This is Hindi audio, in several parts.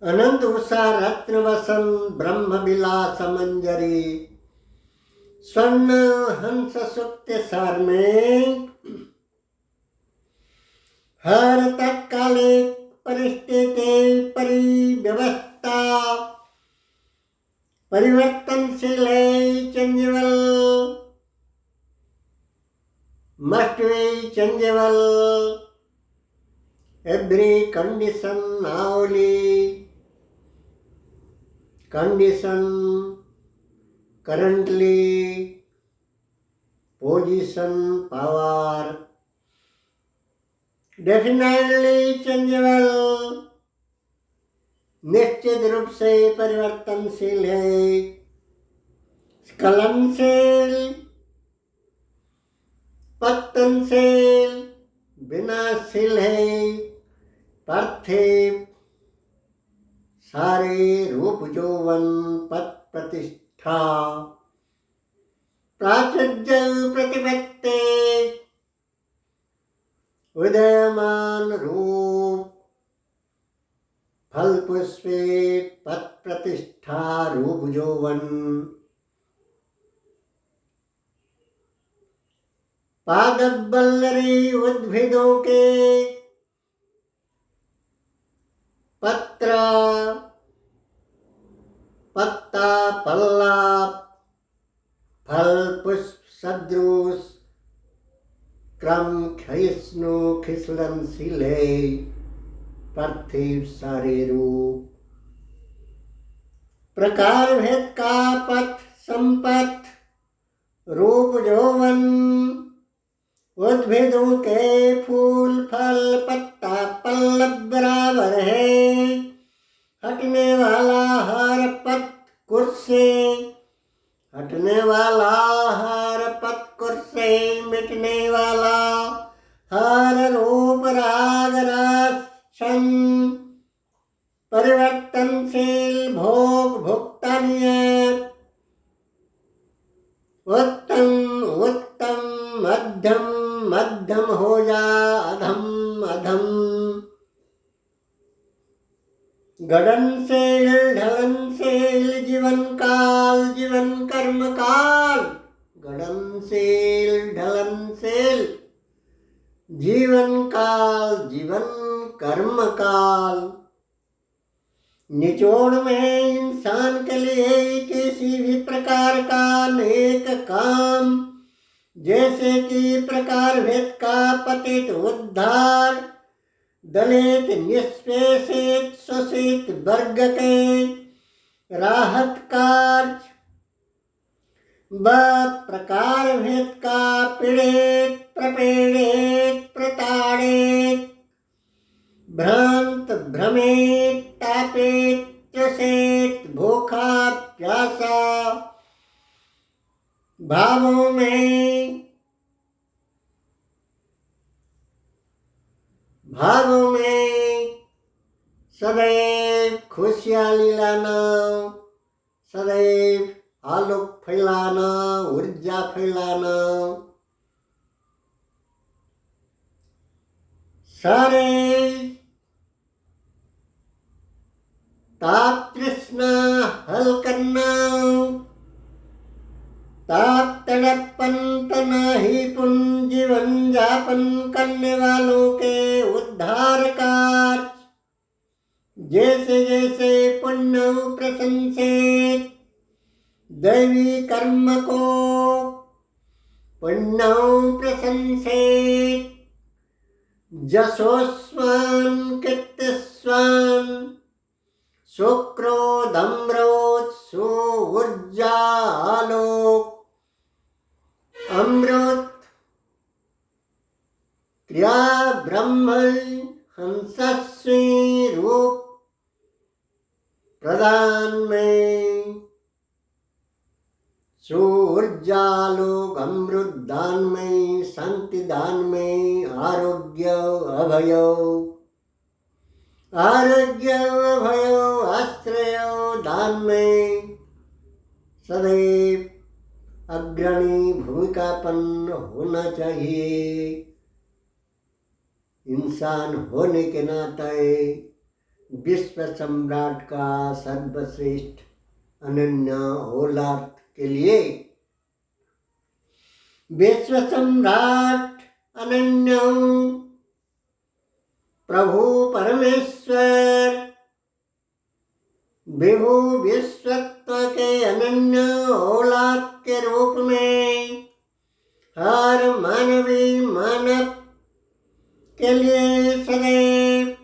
अनंत उषा रत्न वसन ब्रह्म विलास मंजरी स्वर्ण हंस सुक्ति सार में हर तत्काले परिस्थिति परिव्यवस्था परिवर्तनशील changeable must be changeable every condition nowly condition currently position power definitely changeable निश्चित रूप से परिवर्तनशील है स्खलनशील पतनशील विनाशील है पार्थिव सारे रूप यौवन पद प्रतिष्ठा प्राचुर्य प्रतिपत्ति उदयमान रूप फल पुष्पे पद प्रतिष्ठा रूप यौवन पादबल्लरी उद्भिदों के पत्र पत्ता पल्ला फल पुष्प सदृश क्रम क्षयिष्णु खिसलनशील है पार्थिव सारे रूप प्रकार भेद का पथ संपथ रूप यौवन उद्भिदों के फूल फल पत्ता पल्लव बराबर है हटने वाला हर पत कुर्सी हटने वाला हर पत कुर्सी मिटने वाला हर रूप राग रस छंद परिवर्तनशील भोग भुक्तनीय उत्तम उत्तम मध्यम मध्यम हो जा अधम अधम गड़नशील ढलनशील जीवन काल जीवन कर्म काल गड़नशील ढलनशील जीवन काल जीवन कर्म काल निचोड़ में इंसान के लिए किसी भी प्रकार का नेक काम जैसे कि प्रकार भेद का पतित उद्धार दलित निष्पेषित शोषित वर्ग के राहत कार्य व प्रकार भेद का पीड़ित प्रपीड़ित प्रताड़ित भ्रांत भ्रमित तापित त्रसित भूखा प्यासा भावों में सदैव खुशहाली लाना सदैव आलोक फैलाना ऊर्जा फैलाना सारे ताप तृष्णा हल करना ताप तड़पन तनाहीपुन जीवन यापन करने वालों के उद्धार कार्य जैसे जैसे पुण्य प्रशंसित दैवी कर्म को पुण्य प्रशंसित जशोस्वान कीर्तिस्वान शुक्रोधम्रोत सु ऊर्जा आलोक अमृत क्रिया ब्रह्म हंसस्वी रूप प्रदान में सूर्या लोक अमृत दान में शांति दान में आरोग्य अभय आश्रय दान में सदैव अग्रणी भूमिकापन्न होना चाहिए। इंसान होने के नाते विश्व सम्राट का सर्वश्रेष्ठ अनन्य औलाद के लिए विश्व सम्राट अनन्य प्रभु परमेश्वर विभु विश्वत्व के अनन्य औलाद के रूप में हर मानवीय मानव के लिए सदैव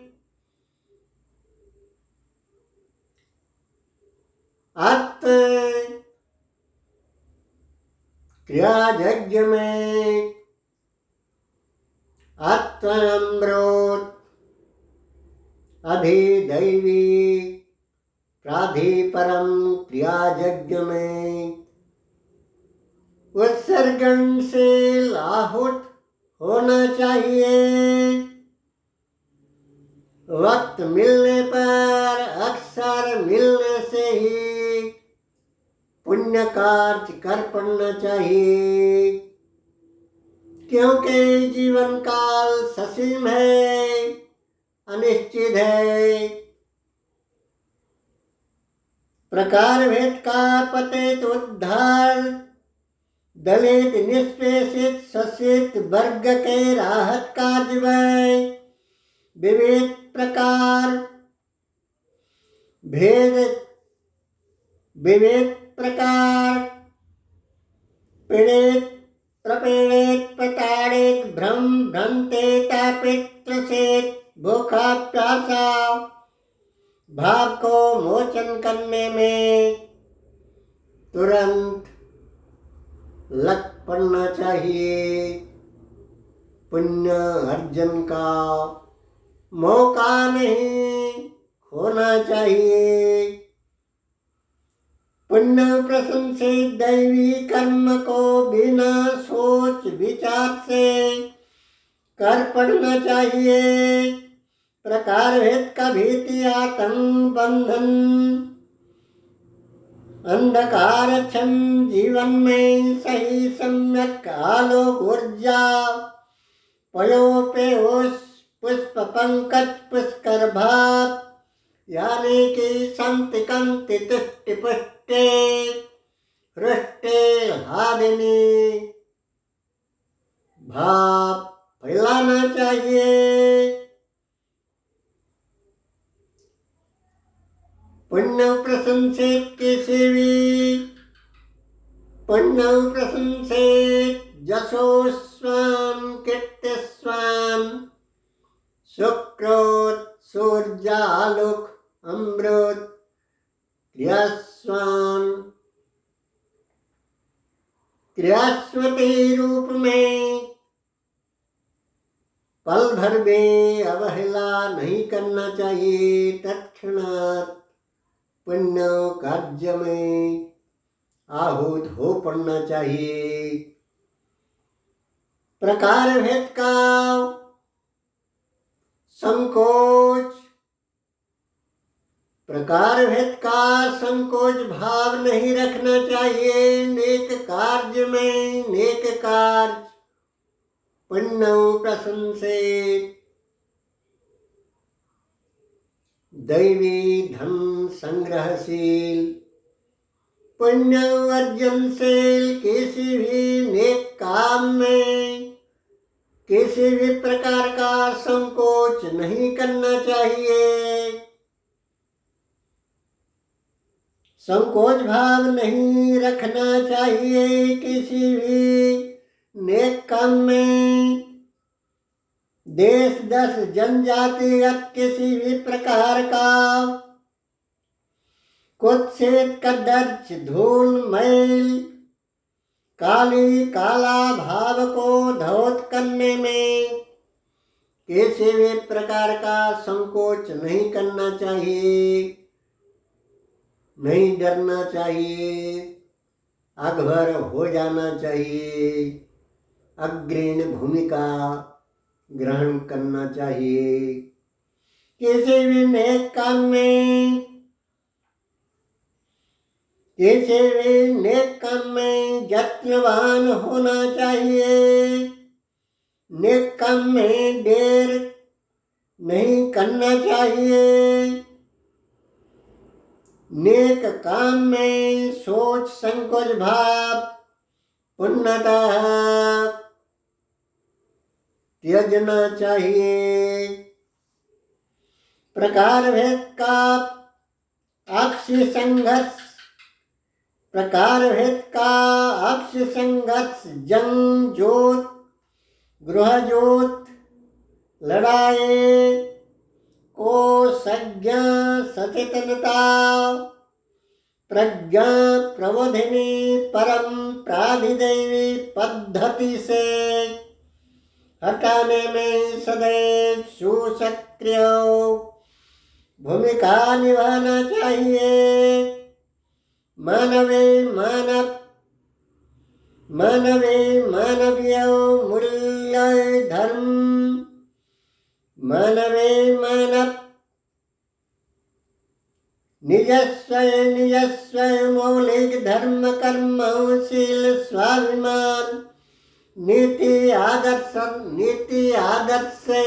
आत्म क्रिया यज्ञ में आत्मामृत अधिदैवी प्राधिपरम क्रिया यज्ञ में उत्सर्गनशील आहुत होना चाहिए। वक्त मिलने पर अक्सर मिलने से ही पुण्य कार्य कर पड़ना चाहिए, क्योंकि जीवन काल ससीम है, अनिश्चित है। प्रकार भेद का पतित उद्धार दलित निष्पेषित शोषित वर्ग के राहत कार्य में विविध प्रकार पीड़ित प्रपीड़ित प्रताड़ित भ्रम भ्रंते तापित त्रसित भूखा प्यासा भाव को मोचन करने में तुरंत लग पड़ना चाहिए। पुण्य अर्जन का मौका नहीं खोना चाहिए। पुण्य प्रशंसित दैवी कर्म को बिना सोच विचार से कर पड़ना चाहिए। प्रकार भेद का भीति आतंक बंधन अंधकार क्षण जीवन में सही सम्यक आलोक ऊर्जा पयोपेयोष पुष्प पंकज पुष्कर भाव यानी कि संति कंति तुष्टि पुष्टि हृष्टि हादिनी भाव फैलाना चाहिए। पुण्य प्रशंसित किसी भी पुण्य प्रशंसित जशोस्वान कीर्तिस्वान शुक्रोत सूर्यालोक अमृत क्रियास्वती रूप में पल भर में अवहेला नहीं करना चाहिए। तत्क्षणात पुण्य कार्य में आहूत हो पड़ना चाहिए। प्रकार भेद का संकोच भाव नहीं रखना चाहिए। नेक कार्य में नेक कार्य पुण्य प्रशंसित दैवी धन संग्रहशील पुण्य अर्जनशील किसी भी नेक काम में किसी भी प्रकार का संकोच नहीं करना चाहिए। संकोच भाव नहीं रखना चाहिए किसी भी नेक काम में। देश दस जनजातिगत किसी भी प्रकार का कुत्सित कदर्च धूल मैल काली काला भाव को धौत करने में किसी भी प्रकार का संकोच नहीं करना चाहिए, नहीं डरना चाहिए, अगभर हो जाना चाहिए, अग्रणी भूमिका ग्रहण करना चाहिए। किसी भी नेक काम में यत्नवान होना चाहिए। नेक काम में देर नहीं करना चाहिए। नेक काम में सोच संकोच भाव पूर्णतः त्यजना चाहिए। प्रकार भेद का आपसी संघर्ष, प्रकार भेद का आपसी संघर्ष, जंग जोत गृह जोत लड़ाई को सज्ञा सचेतनता प्रज्ञा प्रबोधिनी परम प्राधिदैवी पद्धति से हटाने में सदैव सुसक्रिय भूमिका निभाना चाहिए। मानवीय मूल्य धर्म, मानव निजस्व मौलिक धर्म कर्मशील स्वाभिमान नीति आदर्श से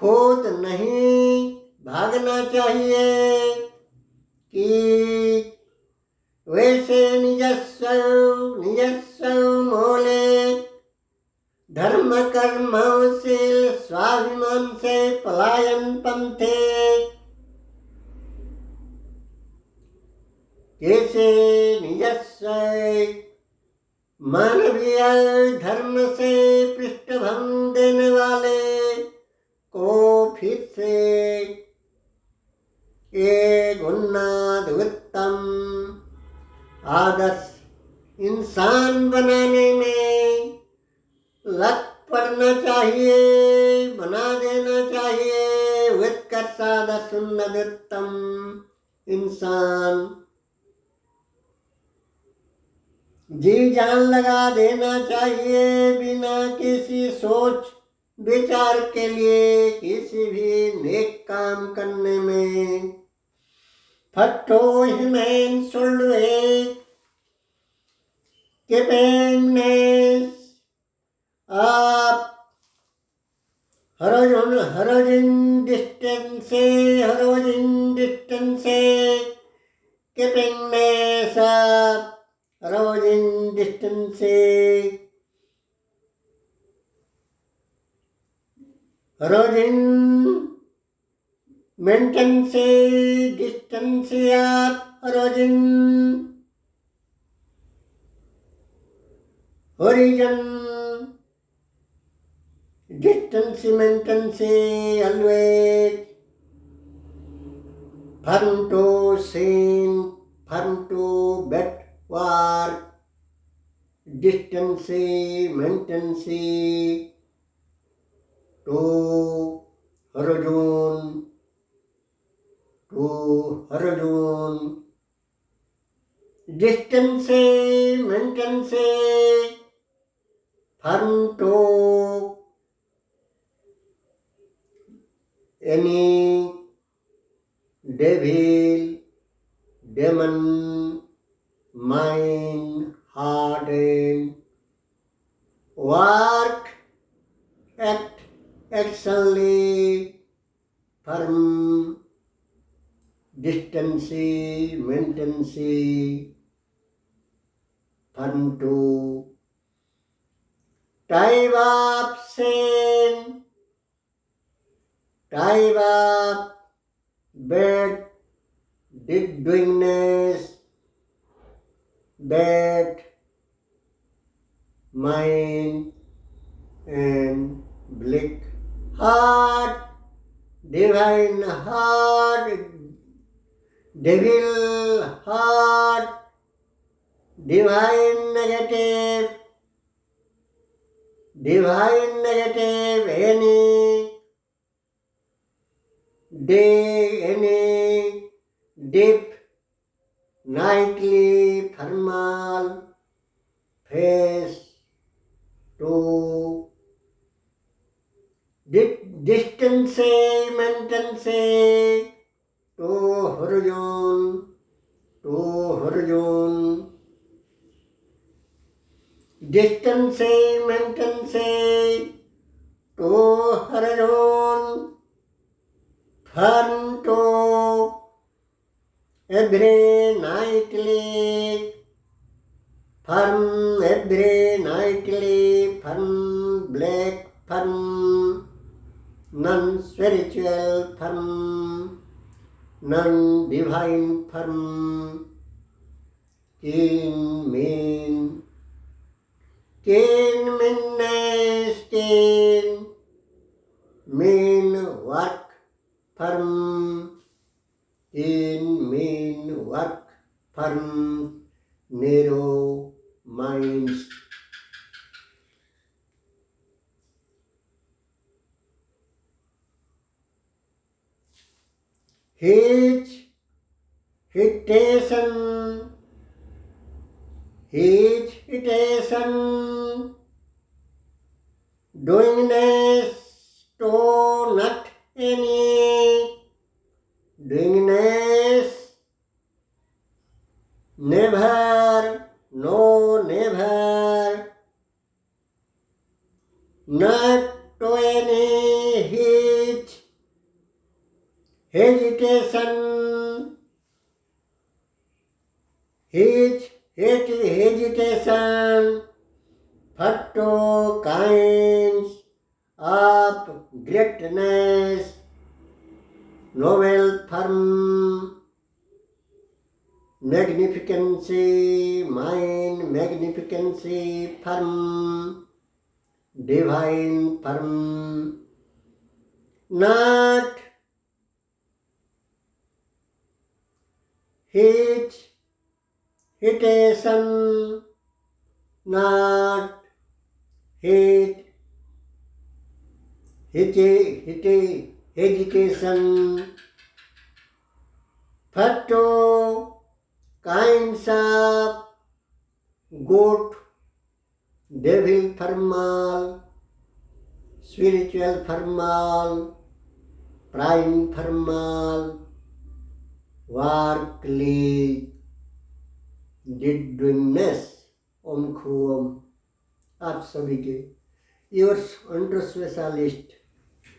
खोद नहीं भागना चाहिए कि वैसे निजस्व मौलिक धर्म कर्मशील स्वाभिमान से पलायन पंथे कैसे निजस्व मानवीय धर्म से पृष्ठभंग देने वाले को फिर से एक उन्नत उत्तम आदर्श इंसान बनाने में लग पड़ना चाहिए, बना देना चाहिए। उत्कर्ष आदर्श उन्नत उत्तम इंसान जी जान लगा देना चाहिए, बिना किसी सोच विचार के लिए किसी भी नेक काम करने में। फट्टो हिमेन सुल्वे केपेंगनेस आप हरोजिन डिस्टेंस से केपेंगनेस आप हरोजिन डिस्टेंस से हरोजिन मेंटेन से डिस्टेंस आप हरोजिन होरिजन डिस्टेंस मेंटेन से always firm to sin, firm to bet work, distance, maintenance to horizon, distance, maintenance, firm to any devil, demon, mind, heart, and work, act, actionly, firm, distance, maintenance, firm to type of sin, type of bad deed doingness, bad mind and black heart, divine heart, devil heart, divine negative, any day, any deep, nightly, thermal, face to distance, maintenance to horizon, distance, maintenance to her own, firm to every nightly, firm every nightly, firm black, firm non-spiritual, firm non-divine, firm keen mean, keen meanness, keen mean work, firm keen mean work, firm narrow minds. Hesitation, hesitation, doingness to not any, doingness, never, no, never, not to any hesitation, hesitation, for two kinds of greatness, noble, firm, magnificency, mind, magnificency, firm, divine, firm, not hesitation, not hesitation, for two kinds of good, devil thermal, spiritual thermal, prime thermal, workly, didness, ओम खूम। आप सभी के योर्स अंडर स्पेशलिस्ट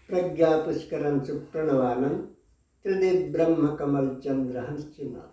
प्रज्ञा पुष्करण सुप्रणवानंद त्रिदेव ब्रह्म कमल चंद्र हंस चुना।